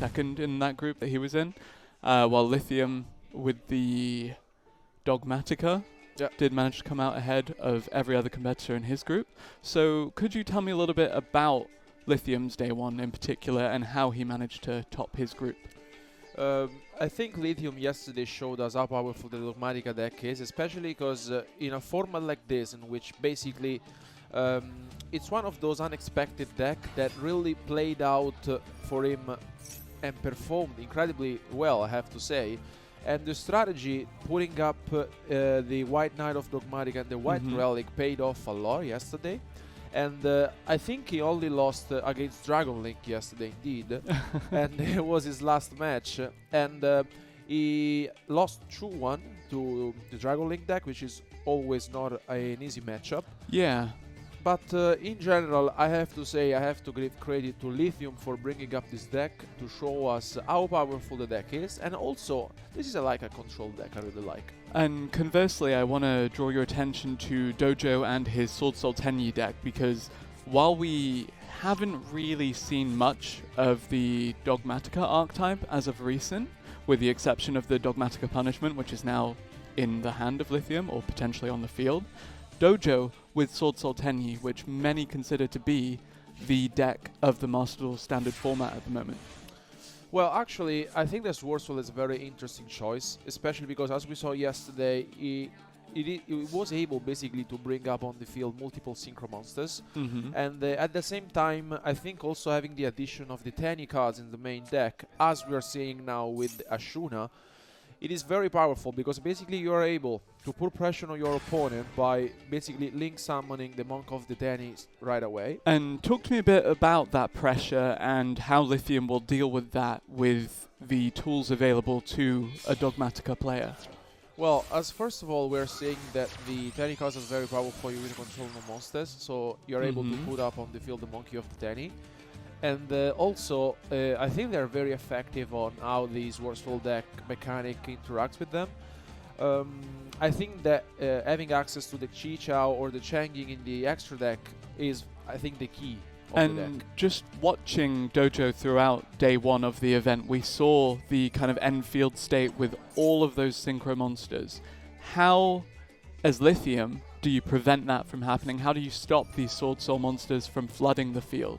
second in that group that he was in, while Lithium with the Dogmatika did manage to come out ahead of every other competitor in his group. So could you tell me a little bit about Lithium's day one in particular and how he managed to top his group? I think Lithium yesterday showed us how powerful the Dogmatika deck is, especially because in a format like this, in which basically it's one of those unexpected decks that really played out for him and performed incredibly well, I have to say. And the strategy, putting up the White Knight of Dogmatika and the White Relic paid off a lot yesterday. And I think he only lost against Dragon Link yesterday, indeed. And it was his last match. And he lost 2-1 to the Dragon Link deck, which is always not an easy matchup. Yeah. But in general, I have to say, I have to give credit to Lithium for bringing up this deck to show us how powerful the deck is. And also, this is like a control deck I really like. And conversely, I want to draw your attention to Dojo and his Swordsoul Tenyi deck, because while we haven't really seen much of the Dogmatika archetype as of recent, with the exception of the Dogmatika Punishment, which is now in the hand of Lithium or potentially on the field, Dojo with Swordsoul Tenyi, which many consider to be the deck of the Master Duel standard format at the moment. Well, actually, I think that Swordsoul is a very interesting choice, especially because, as we saw yesterday, he was able basically to bring up on the field multiple synchro monsters. And at the same time, I think also having the addition of the Tenyi cards in the main deck, as we are seeing now with Ashuna, it is very powerful because basically you are able to put pressure on your opponent by basically link summoning the Monk of the Tenyi right away. And talk to me a bit about that pressure and how Lithium will deal with that with the tools available to a Dogmatika player. Well, as first of all, we're seeing that the Tenyi cards are very powerful for you with control of monsters, so you're able to put up on the field the Monkey of the Tenyi. And also, I think they're very effective on how the Swordsoul deck mechanic interacts with them. I think that having access to the Chi-Chao or the Changing in the extra deck is, I think, the key of the deck. And just watching Dojo throughout day one of the event, we saw the kind of end field state with all of those synchro monsters. How, as Lithium, do you prevent that from happening? How do you stop these Swordsoul monsters from flooding the field?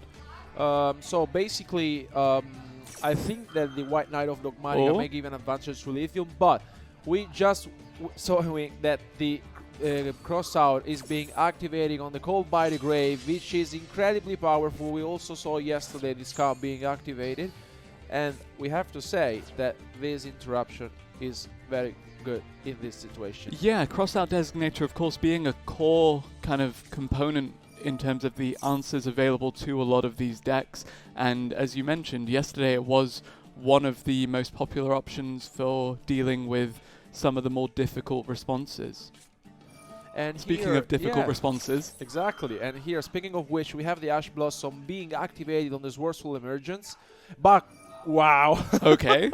So basically, I think that the White Knight of Dogmatika may give an advantage to Lithium, but we just saw that the crossout is being activated on the Cold by the Grave, which is incredibly powerful. We also saw yesterday this card being activated, and we have to say that this interruption is very good in this situation. Yeah, crossout designator, of course, being a core kind of component in terms of the answers available to a lot of these decks. And as you mentioned, yesterday it was one of the most popular options for dealing with some of the more difficult responses. And speaking of difficult responses. Exactly. And here, speaking of which, we have the Ash Blossom being activated on the Swordsoul Emergence. But, wow. Okay.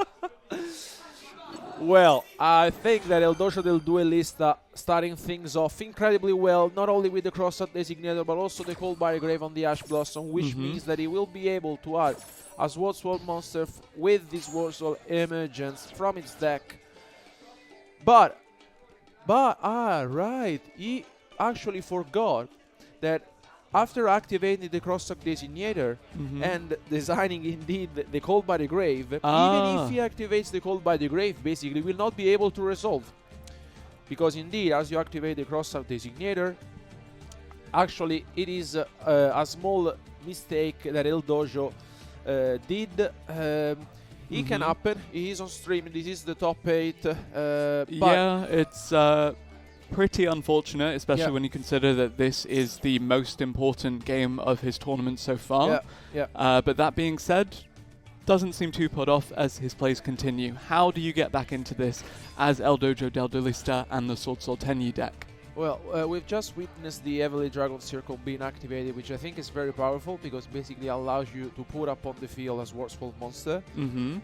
Well, I think that El Dojo del Duelista starting things off incredibly well, not only with the crossout designator, but also the Cold by the Grave on the Ash Blossom, which means that he will be able to add a Swordsoul monster with this Swordsoul Emergence from its deck. But, right, he actually forgot that after activating the cross-talk designator and designing indeed the Cold by the Grave, even if he activates the Cold by the Grave, basically will not be able to resolve. Because indeed, as you activate the cross-talk designator, actually it is a small mistake that El Dojo did. It can happen. He is on stream. This is the top 8. Yeah, it's pretty unfortunate, especially when you consider that this is the most important game of his tournament so far. But that being said, doesn't seem too put off as his plays continue. How do you get back into this as El Dojo del Duelista and the Swordsoul Tenyi deck? Well, we've just witnessed the Heavenly Dragon Circle being activated, which I think is very powerful because basically allows you to put up on the field a Swordsoul monster.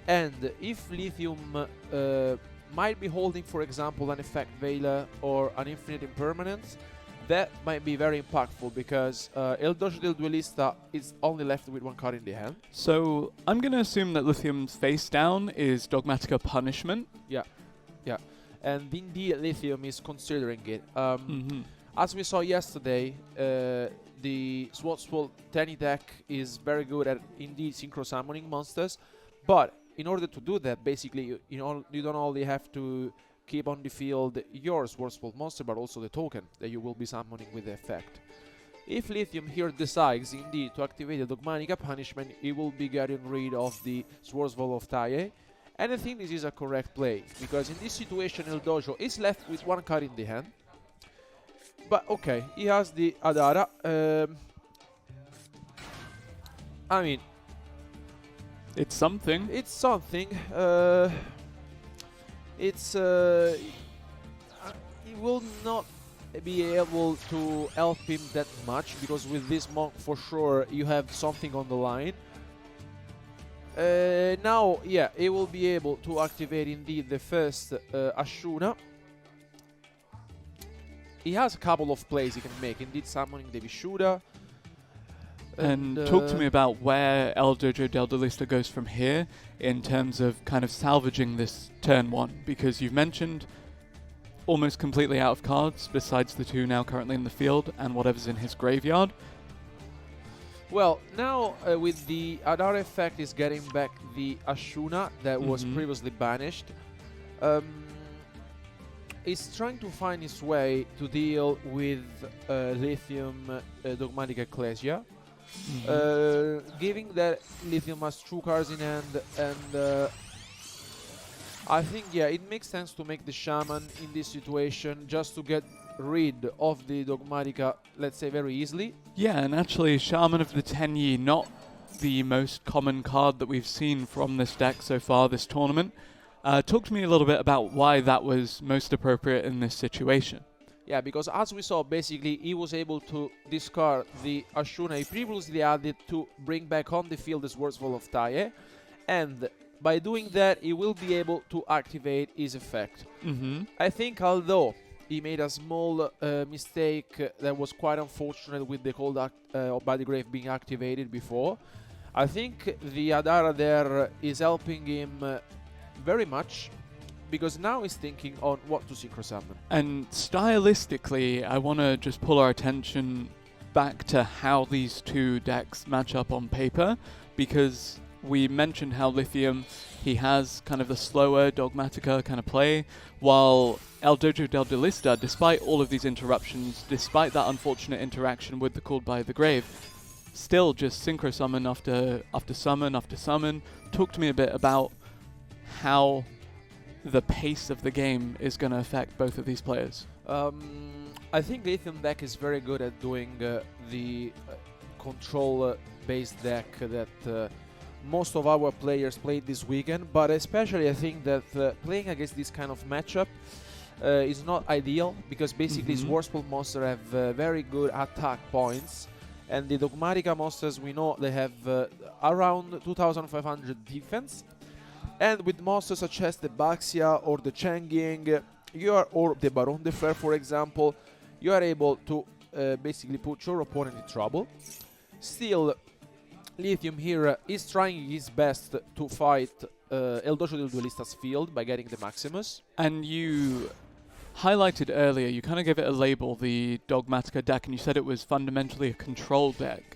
And if Lithium might be holding, for example, an Effect Veiler or an Infinite Impermanence, that might be very impactful because El Dojo del Duelista is only left with one card in the hand. So I'm going to assume that Lithium's face down is Dogmatika Punishment. Yeah. And indeed, Lithium is considering it. As we saw yesterday, the Swordsoul Tenyi deck is very good at indeed synchro summoning monsters, but in order to do that, basically, you don't only have to keep on the field your Swordsoul monster, but also the token that you will be summoning with the effect. If Lithium here decides indeed to activate the Dogmatika Punishment, he will be getting rid of the Swordsoul of Tenyi. And I think this is a correct play, because in this situation El Dojo is left with one card in the hand. But okay, he has the Adara. I mean, it's something. It's something. It will not be able to help him that much, because with this monk for sure you have something on the line. Now, yeah, he will be able to activate indeed the first Ashuna. He has a couple of plays he can make, indeed summoning the Vishuddha. And talk to me about where El Dojo del Duelista goes from here in terms of kind of salvaging this turn one, because you've mentioned almost completely out of cards besides the two now currently in the field and whatever's in his graveyard. Well, now with the Adara effect is getting back the Ashuna that was previously banished. He's trying to find his way to deal with Lithium Dogmatic Ecclesia. Given that Lithium has 2 cards in hand, and I think, yeah, it makes sense to make the Shaman in this situation just to get rid of the Dogmatika, let's say, very easily. Yeah, and actually Shaman of the Tenyi, not the most common card that we've seen from this deck so far this tournament. Talk to me a little bit about why that was most appropriate in this situation. Yeah, because as we saw, basically, he was able to discard the Ashuna he previously added to bring back on the field the Swordsoul of Tenyi, and by doing that, he will be able to activate his effect. I think, although he made a small mistake that was quite unfortunate with the Cold by the Grave being activated before, I think the Adara there is helping him very much, because now he's thinking on what to synchro summon. And stylistically, I want to just pull our attention back to how these two decks match up on paper, because we mentioned how Lithium, he has kind of the slower Dogmatika kind of play, while El Dojo del Duelista, despite all of these interruptions, despite that unfortunate interaction with the Called by the Grave, still just synchro summon after summon after summon. Talk to me a bit about how the pace of the game is going to affect both of these players. I think Lithium deck is very good at doing the control-based deck that most of our players played this weekend, but especially I think that playing against this kind of matchup is not ideal, because basically Swordsoul monsters have very good attack points, and the Dogmatika monsters, we know they have around 2500 defense. And with monsters such as the Baxia or the Changying, or the Baron de Fer, for example, you are able to basically put your opponent in trouble. Still, Lithium here is trying his best to fight El Dojo del Duelista's field by getting the Maximus. And you highlighted earlier, you kind of gave it a label, the Dogmatika deck, and you said it was fundamentally a control deck.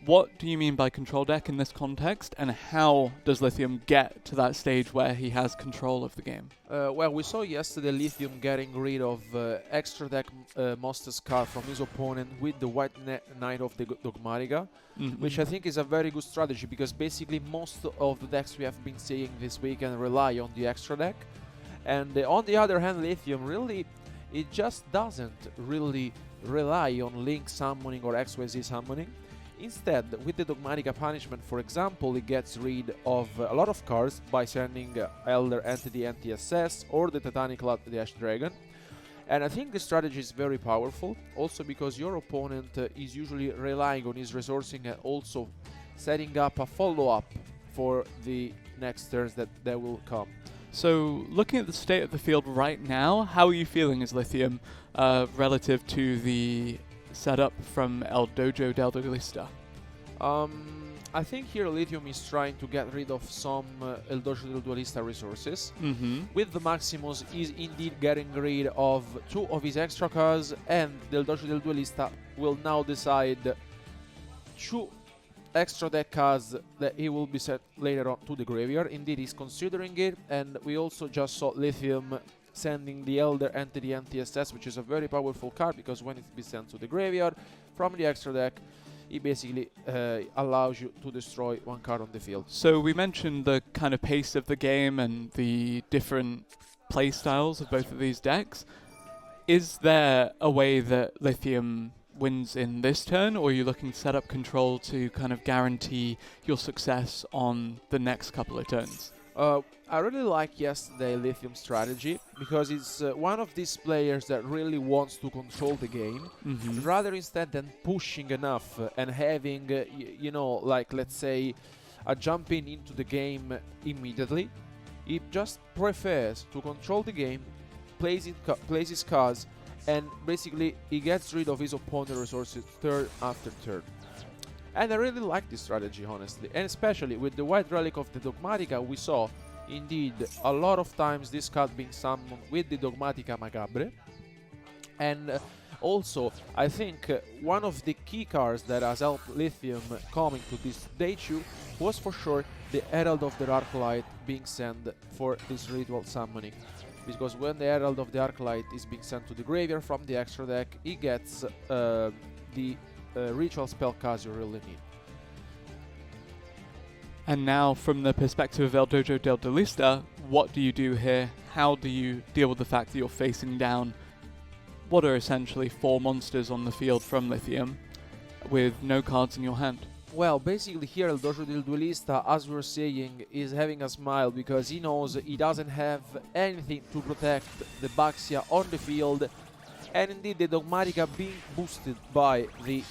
What do you mean by control deck in this context, and how does Lithium get to that stage where he has control of the game? Well, we saw yesterday Lithium getting rid of extra deck monsters card from his opponent with the White Knight of the Dogmatika, which I think is a very good strategy, because basically most of the decks we have been seeing this weekend rely on the extra deck. And on the other hand, Lithium really, it just doesn't really rely on Link summoning or XYZ summoning. Instead, with the Dogmatika Punishment, for example, it gets rid of a lot of cards by sending Elder Entity NTSS or the Titanic Lad the Ash Dragon. And I think the strategy is very powerful, also because your opponent is usually relying on his resourcing and also setting up a follow-up for the next turns that will come. So, looking at the state of the field right now, how are you feeling as Lithium relative to the setup from El Dojo del Duelista? I think here Lithium is trying to get rid of some El Dojo del Duelista resources. With the Maximus, is indeed getting rid of 2 of his extra cards, and the El Dojo del Duelista will now decide 2 extra deck cards that he will be set later on to the graveyard. Indeed, he's considering it, and we also just saw Lithium sending the Elder Entity NTSS, which is a very powerful card, because when it be sent to the graveyard from the extra deck, it basically allows you to destroy 1 card on the field. So we mentioned the kind of pace of the game and the different play styles of both of these decks. Is there a way that Lithium wins in this turn, or are you looking to set up control to kind of guarantee your success on the next couple of turns? I really like yesterday Lithium's strategy, because it's one of these players that really wants to control the game, rather instead than pushing enough and having, you know, like, let's say, a jumping into the game immediately. He just prefers to control the game, plays his cards, and basically he gets rid of his opponent resources turn after turn. And I really like this strategy, honestly, and especially with the White Relic of the Dogmatika, we saw indeed a lot of times this card being summoned with the Dogmatika Macabre. And also, I think one of the key cards that has helped Lithium coming to this day 2 was for sure the Herald of the Arclight being sent for this ritual summoning. Because when the Herald of the Arclight is being sent to the graveyard from the extra deck, he gets the ritual spell cards you really need. And now, from the perspective of El Dojo del Duelista, what do you do here? How do you deal with the fact that you're facing down what are essentially 4 monsters on the field from Lithium with no cards in your hand? Well, basically here El Dojo del Duelista, as we were saying, is having a smile because he knows he doesn't have anything to protect the Baxia on the field. And indeed the Dogmatika being boosted by the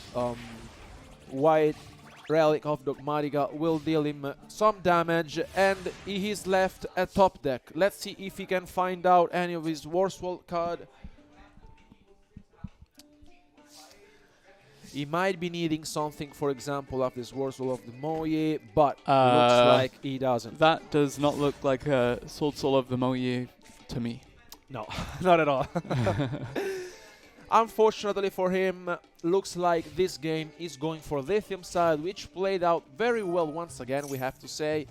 White Relic of Dogmatika will deal him some damage, and he is left at top deck. Let's see if he can find out any of his Swordsoul card. He might be needing something, for example, of the Swordsoul of the Moye, but looks like he doesn't. That does not look like a Swordsoul of the Moye to me. No, not at all. Unfortunately for him, looks like this game is going for Lithium's side, which played out very well once again, we have to say.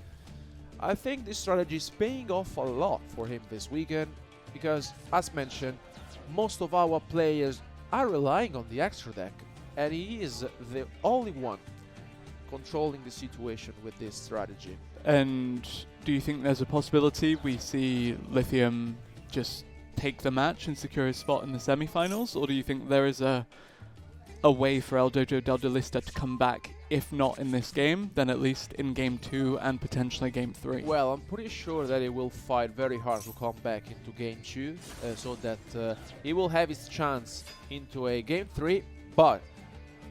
I think this strategy is paying off a lot for him this weekend, because, as mentioned, most of our players are relying on the extra deck, and he is the only one controlling the situation with this strategy. And do you think there's a possibility we see Lithium just take the match and secure his spot in the semi-finals, or do you think there is a way for El Dojo del Duelista to come back, if not in this game, then at least in Game 2 and potentially Game 3? Well, I'm pretty sure that he will fight very hard to come back into Game 2, so that he will have his chance into a Game 3, but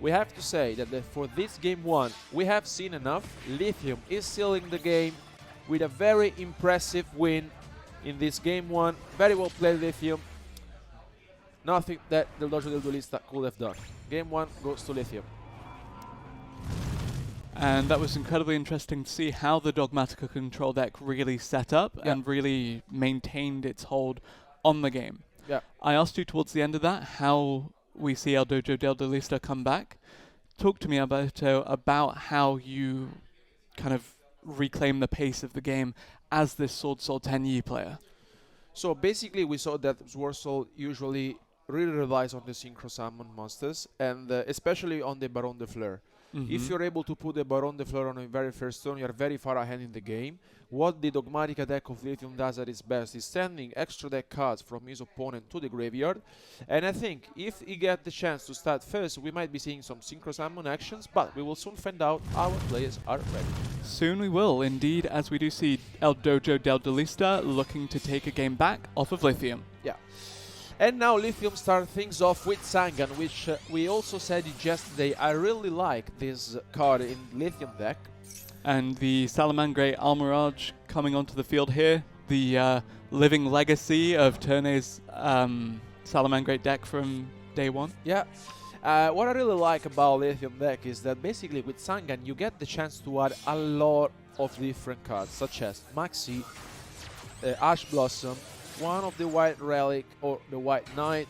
we have to say that for this Game 1, we have seen enough. Lithium is sealing the game with a very impressive win in this Game 1. Very well played, Lithium. Nothing that the Dojo del Duelista could have done. Game 1 goes to Lithium. And that was incredibly interesting to see how the Dogmatika control deck really set up and really maintained its hold on the game. Yeah. I asked you towards the end of that how we see El Dojo del Duelista come back. Talk to me, Alberto, about how you kind of reclaim the pace of the game as this Swordsoul Tenyi player. So basically we saw that Swordsoul usually really relies on the synchro summon monsters, and especially on the Baron de Fleur. If you're able to put the Baron de Fleur on the very first turn, you're very far ahead in the game. What the Dogmatika deck of Lithium does at its best is sending extra deck cards from his opponent to the graveyard. And I think if he gets the chance to start first, we might be seeing some synchro summon actions, but we will soon find out our players are ready. Soon we will, indeed, as we do see El Dojo del Duelista looking to take a game back off of Lithium. Yeah. And now Lithium starts things off with Sangan, which we also said it yesterday. I really like this card in Lithium deck. And the Salamangre Almirage coming onto the field here, the living legacy of Turne's Salamangreat deck from day one. Yeah. What I really like about Lithium deck is that basically with Sangan you get the chance to add a lot of different cards, such as Maxi, Ash Blossom, one of the White Relic or the White Knight,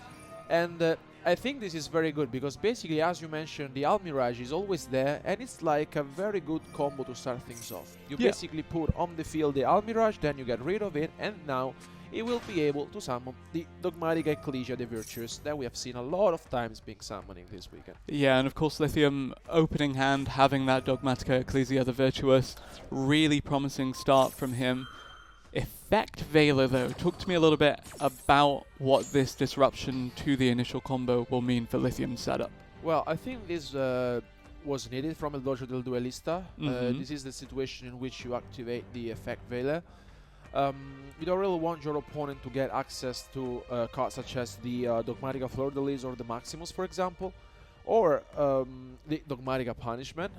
and I think this is very good because basically, as you mentioned, the Almirage is always there and it's like a very good combo to start things off. You basically put on the field the Almirage, then you get rid of it, and now it will be able to summon the Dogmatika Ecclesia, the Virtuous, that we have seen a lot of times being summoning this weekend. Yeah, and of course Lithium opening hand, having that Dogmatika Ecclesia, the Virtuous, really promising start from him. Effect Veiler, though, talk to me a little bit about what this disruption to the initial combo will mean for Lithium's setup. Well, I think this was needed from El Dojo del Duelista. This is the situation in which you activate the Effect Veiler. You don't really want your opponent to get access to cards such as the Dogmatika Fleur-de-Lis or the Maximus, for example, or the Dogmatika Punishment.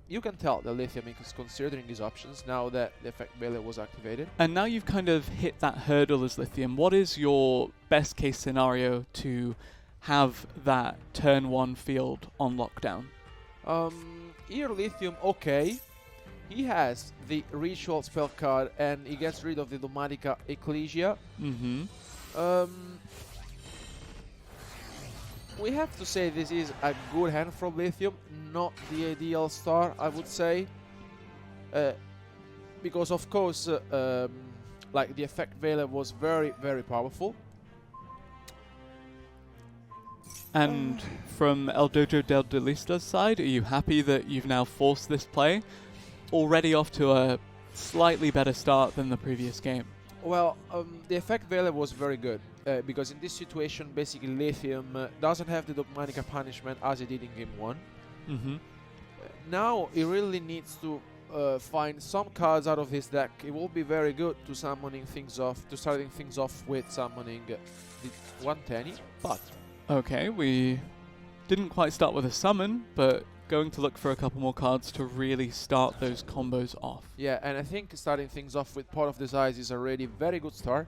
You can tell that Lithium is considering these options now that the Effect Veiler was activated. And now you've kind of hit that hurdle as Lithium. What is your best case scenario to have that turn 1 field on lockdown? Here Lithium, okay. He has the Ritual spell card and he gets rid of the Dogmatika Ecclesia. We have to say this is a good hand from Lithium, not the ideal start, I would say. Because of course, like the Effect Veiler was very, very powerful. And from El Dojo del Duelista's side, are you happy that you've now forced this play? Already off to a slightly better start than the previous game. Well, the Effect Veiler was very good, because in this situation, basically Lithium doesn't have the Dogmatika Punishment as he did in Game 1. Now he really needs to find some cards out of his deck. It will be very good to starting things off with summoning the 110, but... Okay, we didn't quite start with a summon, but going to look for a couple more cards to really start those combos off. Yeah, and I think starting things off with Pot of Desires is already a very good start,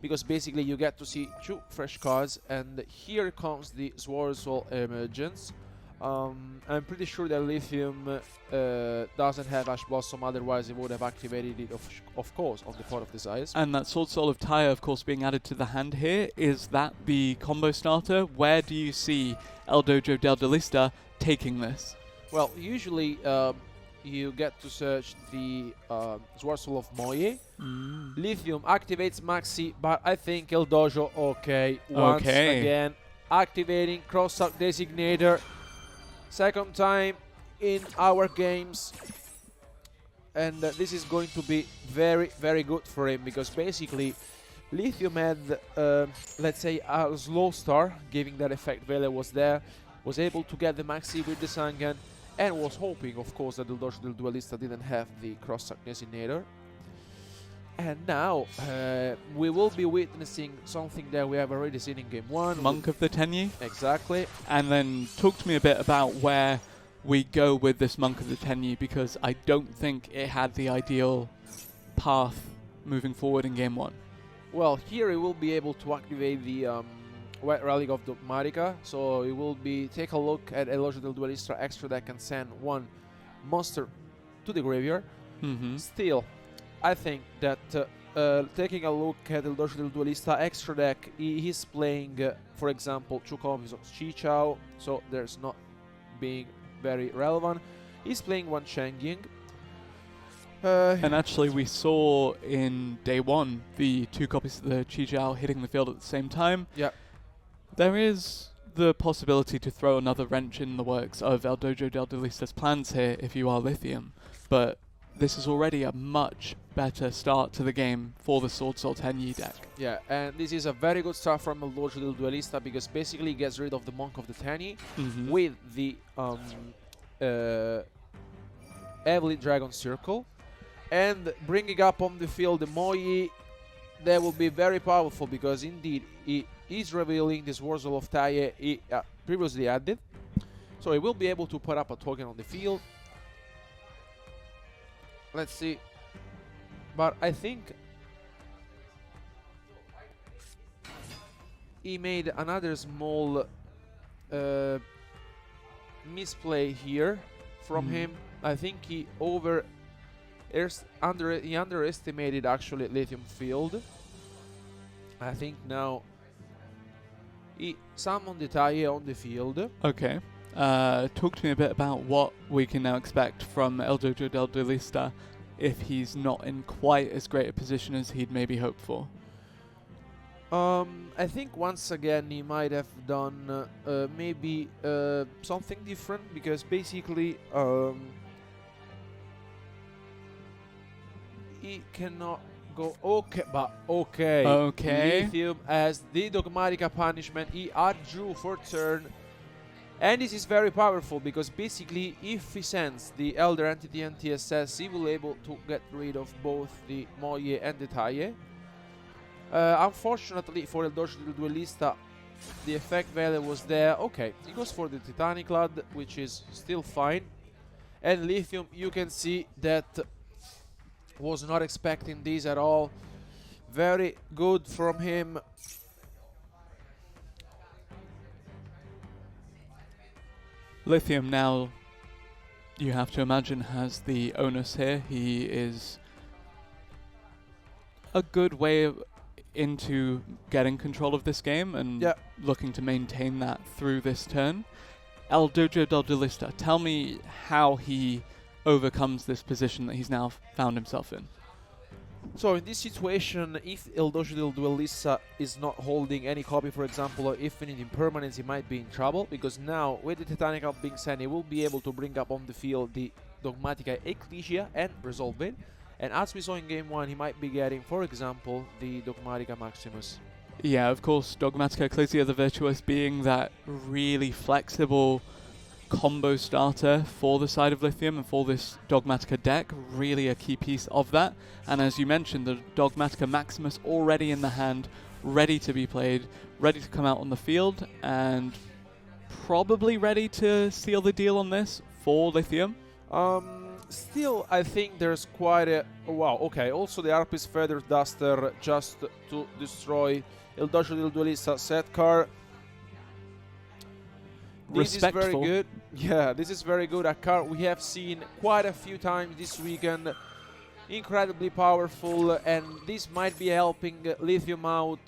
because basically you get to see 2 fresh cards, and here comes the Swordsoul Emergence. I'm pretty sure that Lithium doesn't have Ash Blossom, otherwise it would have activated it, of course, on the Pot of Desires. And that Swordsoul of Tyre, of course, being added to the hand here. Is that the combo starter? Where do you see El Dojo del Duelista taking this? Well, usually you get to search the Swordsoul of Moye. Lithium activates Maxi, but I think El Dojo, once again, activating Cross-Up Designator. Second time in our games, and this is going to be very, very good for him, because basically Lithium had, let's say, a slow start, giving that Effect Veiler was there, was able to get the Maxi with the Sangan, and was hoping, of course, that the Dojo del Duelista didn't have the Cross-Up Designator. And now we will be witnessing something that we have already seen in Game 1. Monk of the Tenyi. Exactly. And then talk to me a bit about where we go with this Monk of the Tenyi, because I don't think it had the ideal path moving forward in Game 1. Well, here we will be able to activate the White Relic of Dogmatika. So it will be take a look at El Dojo del Duelista extra deck and send 1 monster to the graveyard. Still, I think that taking a look at El Dojo del Duelista extra deck, he's playing, for example, 2 copies of Chichao, so there's not being very relevant. He's playing 1 Changying. And actually we saw in day 1 the 2 copies of the Chichao hitting the field at the same time. Yeah. There is the possibility to throw another wrench in the works of El Dojo del Duelista's plans here if you are Lithium, but this is already a much better start to the game for the Swordsoul Tenyi deck. Yeah, and this is a very good start from El Dojo del Duelista, because basically he gets rid of the Monk of the Tenyi with the Heavenly Dragon Circle, and bringing up on the field the Moyi. That will be very powerful, because indeed he is revealing this Swordsoul of Tyre he previously added, so he will be able to put up a token on the field. Let's see. but I think he made another small misplay here from him. I think he underestimated actually Lithium field. I think now he summoned the Tenyi on the field. Okay. Talk to me a bit about what we can now expect from El Dojo del Duelista if he's not in quite as great a position as he'd maybe hoped for. I think once again he might have done maybe something different, because basically he cannot go. Okay. Lithium as the Dogmatika punishment. He drew for turn, and this is very powerful because basically if he sends the Elder Entity and TSS, he will able to get rid of both the Moye and the Tenyi. Unfortunately for El Dojo del Duelista, the effect value was there. Okay, he goes for the Titanic Lad, which is still fine. And Lithium, you can see that was not expecting this at all. Very good from him. Lithium now, you have to imagine, has the onus here. He is a good way into getting control of this game and looking to maintain that through this turn. El Dojo del Duelista, tell me how he overcomes this position that he's now found himself in. So in this situation, if El Dojo del Duelista is not holding any copy, for example, or Infinite Impermanence, he might be in trouble, because now with the Titanic up being sent, he will be able to bring up on the field the Dogmatika Ecclesia and resolve it. And as we saw in game 1, he might be getting, for example, the Dogmatika Maximus. Yeah, of course, Dogmatika Ecclesia the Virtuous being that really flexible combo starter for the side of Lithium and for this Dogmatika deck, really a key piece of that. And as you mentioned, the Dogmatika Maximus already in the hand, ready to be played, ready to come out on the field, and probably ready to seal the deal on this for Lithium. Still, I think there's quite a... wow, okay, also the Harpist Feather Duster just to destroy El Dojo del Duelista set card. This is very good. Yeah, this is very good. A card we have seen quite a few times this weekend. Incredibly powerful, and this might be helping Lithium out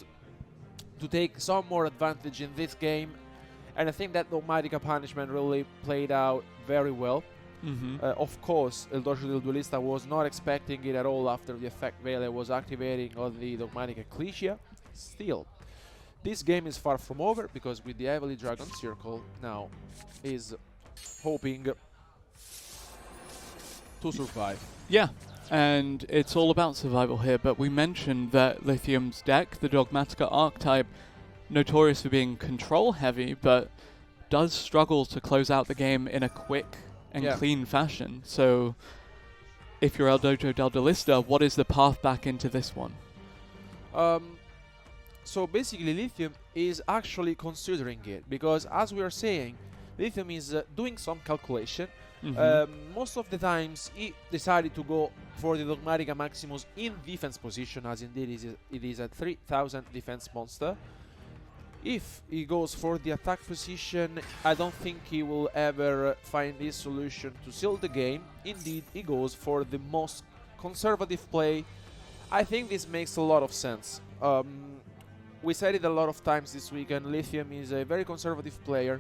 to take some more advantage in this game. And I think that Dogmatika punishment really played out very well. Of course, El Dojo del Duelista was not expecting it at all after the effect Vele was activating on the Dogmatika Ecclesia. Still, this game is far from over, because with the Heavily Dragon Circle now is hoping to survive. Yeah, and it's all about survival here, but we mentioned that Lithium's deck, the Dogmatika archetype, notorious for being control heavy, but does struggle to close out the game in a quick and clean fashion. So if you're El Dojo del Duelista, what is the path back into this one? So basically Lithium is actually considering it, because as we are saying, Lithium is doing some calculation. Most of the times he decided to go for the Dogmatika Maximus in defense position, as indeed it is a 3000 defense monster. If he goes for the attack position, I don't think he will ever find this solution to seal the game. Indeed, he goes for the most conservative play. I think this makes a lot of sense. We said it a lot of times this weekend, Lithium is a very conservative player.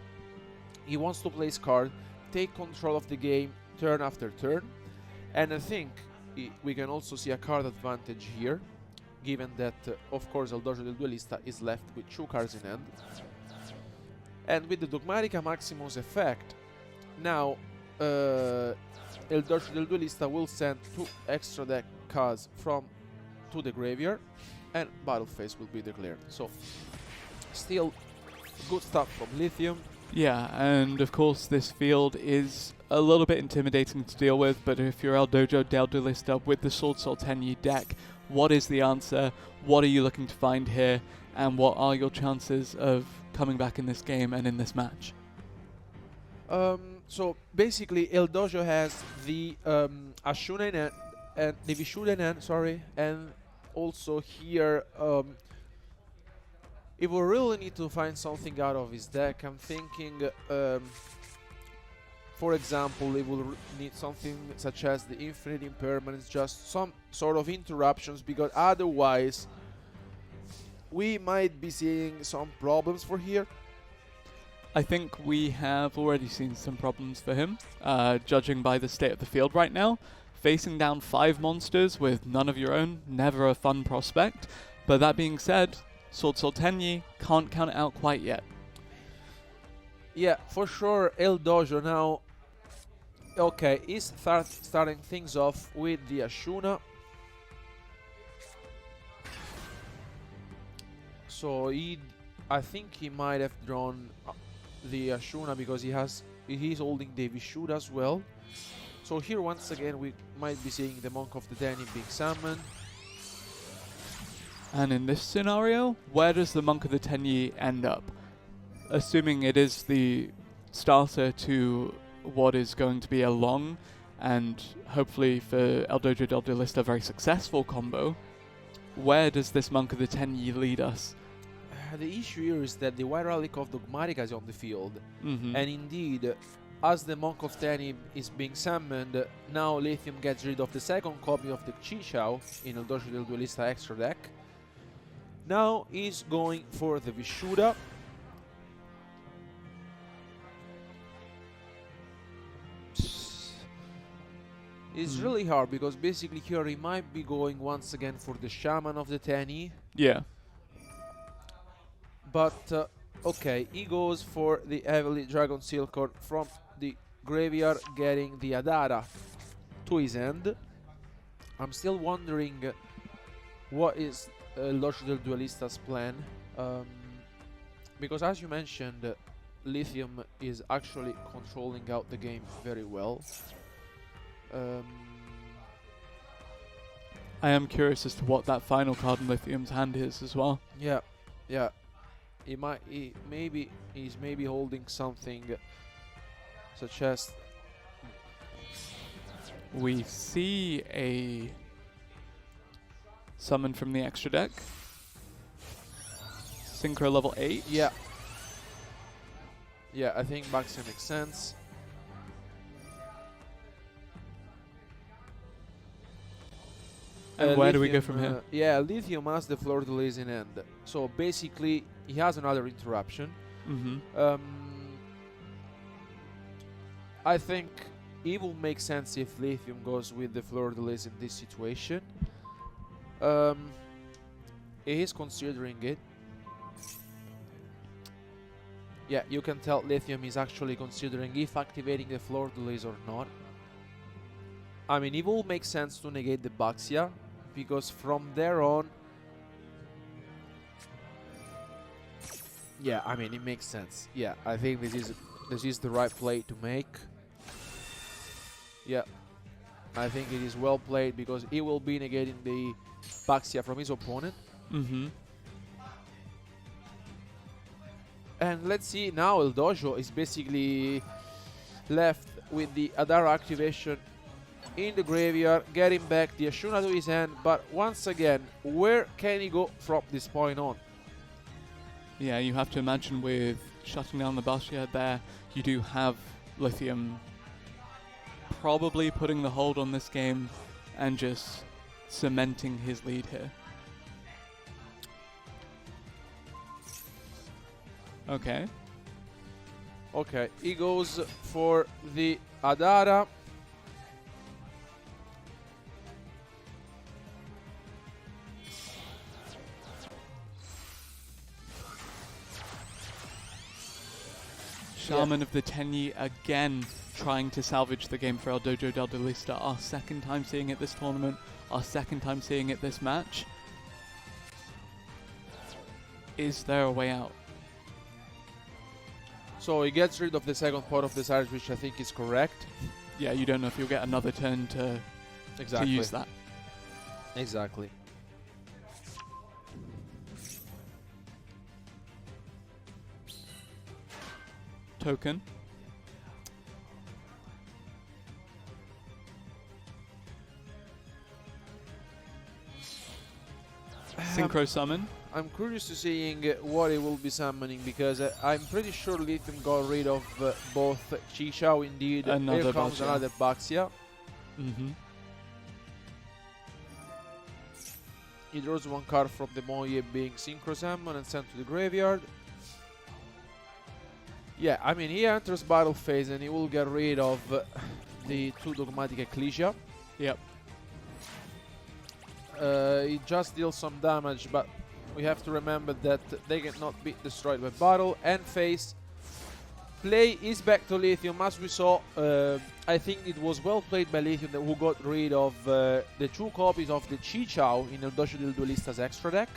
He wants to play his card, take control of the game turn after turn. And I think we can also see a card advantage here, given that, of course, El Dojo del Duelista is left with 2 cards in hand. And with the Dogmatika Maximus effect, now El Dojo del Duelista will send 2 extra deck cards to the graveyard, and battle phase will be declared. So, still good stuff from Lithium. Yeah, and of course this field is a little bit intimidating to deal with, but if you're El Dojo del Duelista with the Swordsoul Tenyi deck, what is the answer? What are you looking to find here? And what are your chances of coming back in this game and in this match? So basically El Dojo has the Ashuna and the Vishudanen, sorry, and also here, if we really need to find something out of his deck, I'm thinking, for example, we will need something such as the Infinite Impermanence, just some sort of interruptions, because otherwise we might be seeing some problems for here. I think we have already seen some problems for him, judging by the state of the field right now. Facing down 5 monsters with none of your own, never a fun prospect. But that being said, Swordsoul Tenyi can't count it out quite yet. Yeah, for sure, El Dojo now, okay, is starting things off with the Ashuna. So I think he might have drawn the Ashuna because he's holding the Vishuda as well. So here once again we might be seeing the Monk of the Tenyi being summoned. And in this scenario, where does the Monk of the Tenyi end up? Assuming it is the starter to what is going to be a long and hopefully for El Dojo del Duelista very successful combo, where does this Monk of the Tenyi lead us? The issue here is that the White Relic of Dogmatika is on the field, Mm-hmm. and indeed, as the Monk of Tenyi is being summoned, now Lithium gets rid of the second copy of the Chichao in El Dojo del Duelista extra deck. Now he's going for the Vishuda. It's really hard because basically here he might be going once again for the Shaman of the Tenyi. Yeah. But, okay, he goes for the Heavily Dragon Silkon from the graveyard, getting the Adara to his end. I'm still wondering what is Dojo del Duelista's plan. Because as you mentioned, Lithium is actually controlling out the game very well. I am curious as to what that final card in Lithium's hand is as well. Yeah, yeah. He's maybe holding something such as We see a summon from the extra deck. Synchro level 8. yeah. Yeah, I think Baxia makes sense. And where do we go from here? Yeah, Lithium has the Fleur de Lis in hand. So basically, he has another interruption. Mm-hmm. I think it will make sense if Lithium goes with the Fleur de Lis in this situation. He is considering it. Yeah, you can tell Lithium is actually considering if activating the Fleur de Lis or not. I mean, it will make sense to negate the Baxia, because from there on... Yeah, I mean, it makes sense. Yeah, I think this is the right play to make. Yeah, I think it is well played because it will be negating the Baxia from his opponent. Mm-hmm. And let's see, now El Dojo is basically left with the Adara activation in the graveyard, getting back the Ashuna to his hand. But once again, where can he go from this point on? Yeah, you have to imagine with shutting down the Bastia there, you do have Lithium probably putting the hold on this game and just cementing his lead here. Okay. Okay, he goes for the Adara. Shaman of the Tenyi again trying to salvage the game for El Dojo del Duelista. Our second time seeing it this tournament, our second time seeing it this match. Is there a way out? So he gets rid of the second part of the Sarge, which I think is correct. Yeah, you don't know if you'll get another turn to use that. Exactly. Token. Synchro Summon. I'm curious to seeing what it will be summoning, because I'm pretty sure Lithium got rid of both SHUEISHA. Indeed, here comes another Baxia. He draws one card from the Moye, being Synchro Summon, and sent to the graveyard. Yeah, I mean, he enters battle phase and he will get rid of the 2 Dogmatika Ecclesia. Yep. He just deals some damage, but we have to remember that they cannot be destroyed by battle. End phase. Play is back to Lithium. As we saw, I think it was well played by Lithium, who got rid of the 2 copies of the Chi-Chao in the Dojo del Duelista's extra deck.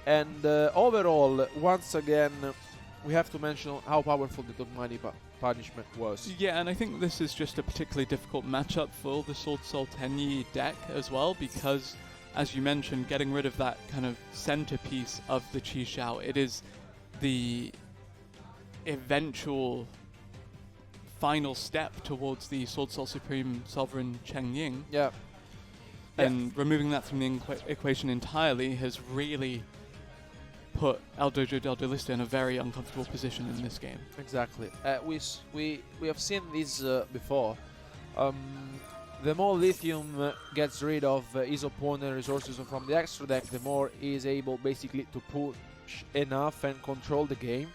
And overall, once again, we have to mention how powerful the Dogmatika punishment was. Yeah, and I think this is just a particularly difficult matchup for the Swordsoul Tenyi deck as well, because, as you mentioned, getting rid of that kind of centerpiece of the Chi-Chao, it is the eventual final step towards the Swordsoul Supreme Sovereign Cheng Ying. Yeah. And removing that from the equation entirely has really put El Dojo del Duelista in a very uncomfortable position in this game. Exactly. We have seen this before. The more Lithium gets rid of his opponent resources from the extra deck, the more he is able basically to push enough and control the game.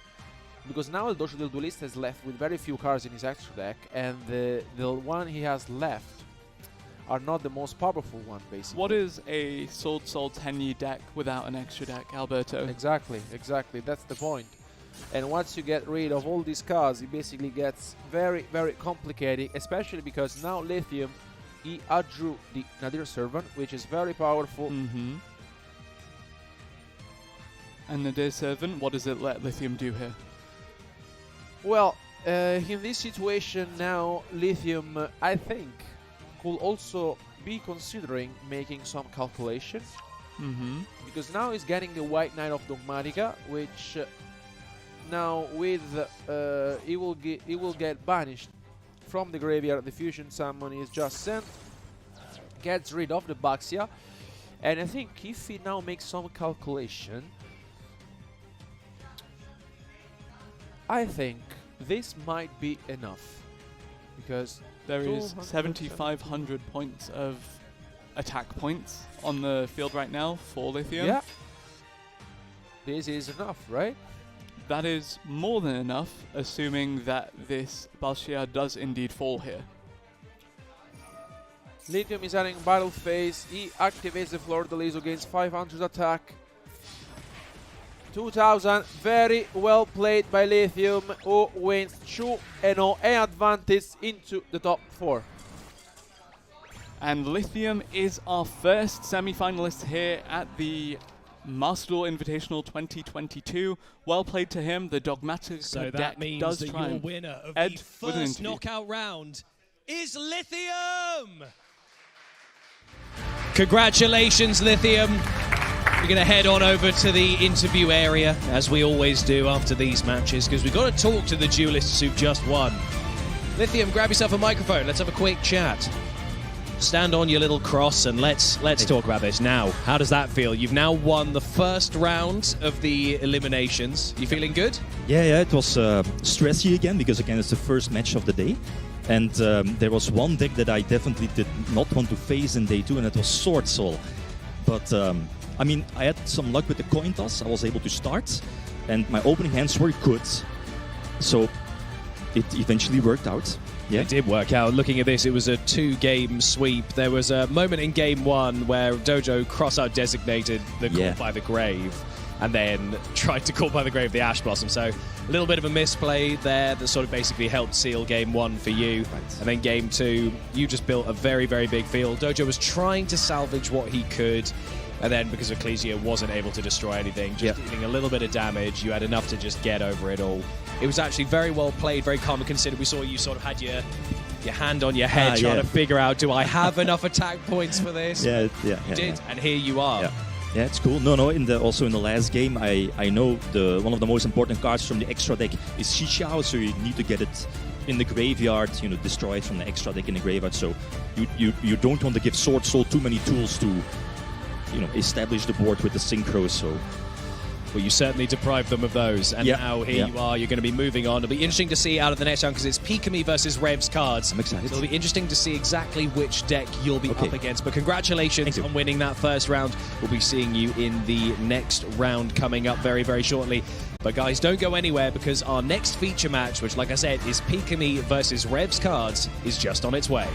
Because now El Dojo del Duelista is left with very few cards in his extra deck, and the one he has left are not the most powerful one, basically. What is a Swordsoul Tenyi deck without an extra deck, Alberto? Exactly, that's the point. And once you get rid of all these cards, it basically gets very, very complicated, especially because now Lithium, he outdrew the Nadir Servant, which is very powerful. And Nadir Servant, what does it let Lithium do here? Well, in this situation now, Lithium, I think, could also be considering making some calculation. Because now he's getting the White Knight of Dogmatika, which now with he will get banished from the graveyard. The fusion summon is just sent, gets rid of the Baxia, and I think if he now makes some calculation, I think this might be enough, because there is 7,500 points of attack points on the field right now for Lithium. Yeah. This is enough, right? That is more than enough, assuming that this Balshia does indeed fall here. Lithium is entering battle phase. He activates the Fleur de Lis against 500 attack. 2000, very well played by Lithium, who wins 2-0 and advances into the top 4. And Lithium is our first semi-finalist here at the Master Duel Invitational 2022. Well played to him. The Dogmatika so deck that means does that triumph. your winner of Ed, the first knockout round is Lithium! Congratulations, Lithium. We're going to head on over to the interview area, as we always do after these matches, because we've got to talk to the duelists who've just won. Lithium, grab yourself a microphone. Let's have a quick chat. Stand on your little cross and let's talk about this now. How does that feel? You've now won the first round of the eliminations. You feeling good? Yeah, it was stressy again, because again it's the first match of the day. And there was one deck that I definitely did not want to face in day 2, and it was Swordsoul. But I mean, I had some luck with the coin toss. I was able to start, and my opening hands were good. So it eventually worked out. Yeah. It did work out. Looking at this, it was a 2-game sweep. There was a moment in game 1 where Dojo cross-out designated the Call by the Grave, and then tried to Call by the Grave the Ash Blossom. So a little bit of a misplay there that sort of basically helped seal game 1 for you. Right. And then game 2, you just built a very, very big field. Dojo was trying to salvage what he could, and then because Ecclesia wasn't able to destroy anything, just dealing a little bit of damage, you had enough to just get over it all. It was actually very well played, very calm and considered. We saw you sort of had your hand on your head trying to figure out, do I have enough attack points for this? You did, and here you are. Yeah, it's cool. No, also in the last game, I know one of the most important cards from the extra deck is SHUEISHA, so you need to get it in the graveyard, destroy it from the extra deck in the graveyard. So you don't want to give Swordsoul too many tools to establish the board with the synchro. So. Well, you certainly deprived them of those, and now here you are. You're going to be moving on. It'll be interesting to see out of the next round because it's Pikami versus Rev's cards. I'm excited. So it'll be interesting to see exactly which deck you'll be up against. But congratulations on winning that first round. We'll be seeing you in the next round coming up very, very shortly. But guys, don't go anywhere because our next feature match, which, like I said, is Pikami versus Rev's cards, is just on its way.